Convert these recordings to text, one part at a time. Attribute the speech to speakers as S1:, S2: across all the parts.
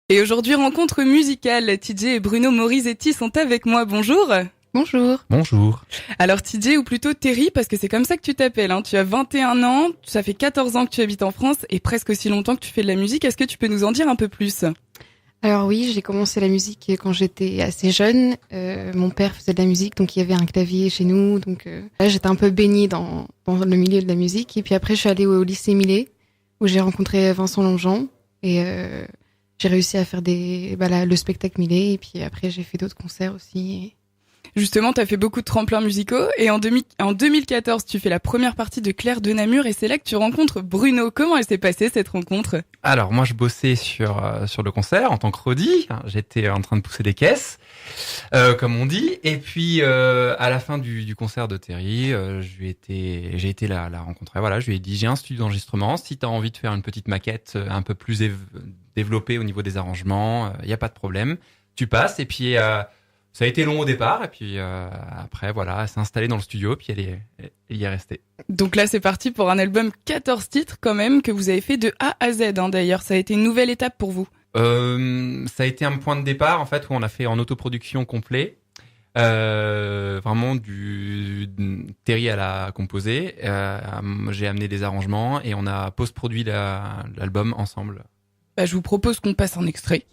S1: Et aujourd'hui, rencontre musicale. TJ et Bruno Morisetti sont avec moi. Bonjour.
S2: Bonjour.
S3: Bonjour.
S1: Alors TJ, ou plutôt Terry, parce que c'est comme ça que tu t'appelles. Tu as 21 ans, ça fait 14 ans que tu habites en France et presque aussi longtemps que tu fais de la musique. Est-ce que tu peux nous en dire un peu plus ?
S2: Alors oui, j'ai commencé la musique quand j'étais assez jeune. Mon père faisait de la musique, donc il y avait un clavier chez nous. Donc là, j'étais un peu baignée dans le milieu de la musique. Et puis après, je suis allée au lycée Millet, où j'ai rencontré Vincent Longjean. Et j'ai réussi à faire le spectacle Millet. Et puis après, j'ai fait d'autres concerts aussi.
S1: Justement, tu as fait beaucoup de tremplins musicaux et en 2014, tu fais la première partie de Claire de Namur et c'est là que tu rencontres Bruno. Comment elle s'est passée cette rencontre ?
S3: Alors moi je bossais sur le concert en tant que roadie. J'étais en train de pousser des caisses, comme on dit. Et puis à la fin du concert de Terry, j'ai été la rencontrer. Voilà, je lui ai dit j'ai un studio d'enregistrement. Si t'as envie de faire une petite maquette un peu plus développée au niveau des arrangements, y a pas de problème. Tu passes et puis ça a été long au départ et puis après voilà, elle s'est installée dans le studio puis elle y est restée.
S1: Donc là c'est parti pour un album 14 titres quand même que vous avez fait de A à Z d'ailleurs, ça a été une nouvelle étape pour vous.
S3: Ça a été un point de départ en fait où on a fait en autoproduction complet. Vraiment Terry elle a composé, j'ai amené des arrangements et on a post-produit l'album ensemble.
S1: Je vous propose qu'on passe un extrait.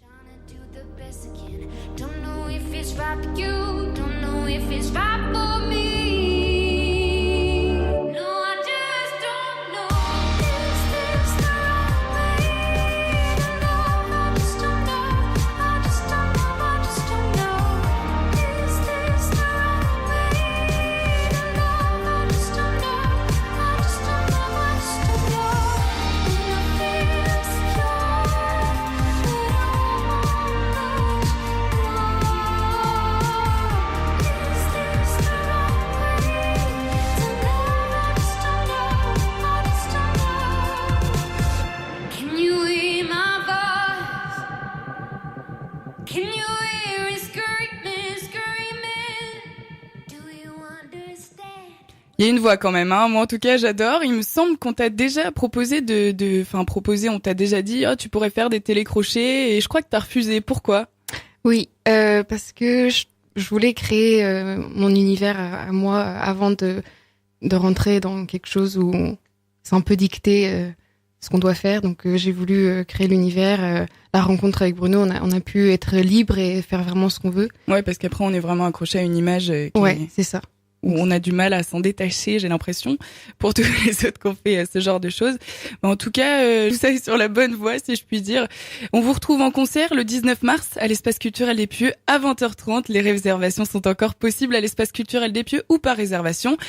S1: Il y a une voix quand même, Moi, en tout cas, j'adore. Il me semble qu'on t'a déjà proposé on t'a déjà dit, tu pourrais faire des télécrochets et je crois que t'as refusé. Pourquoi ?
S2: Oui, parce que je voulais créer mon univers à moi avant de rentrer dans quelque chose où c'est un peu dicté ce qu'on doit faire. Donc j'ai voulu créer l'univers. La rencontre avec Bruno, on a pu être libre et faire vraiment ce qu'on veut.
S1: Ouais, parce qu'après on est vraiment accroché à une image
S2: c'est ça.
S1: Où on a du mal à s'en détacher, j'ai l'impression, pour tous les autres qui ont fait ce genre de choses. Mais en tout cas, tout ça est sur la bonne voie, si je puis dire. On vous retrouve en concert le 19 mars à l'Espace Culturel des Pieux à 20h30. Les réservations sont encore possibles à l'Espace Culturel des Pieux ou par réservation.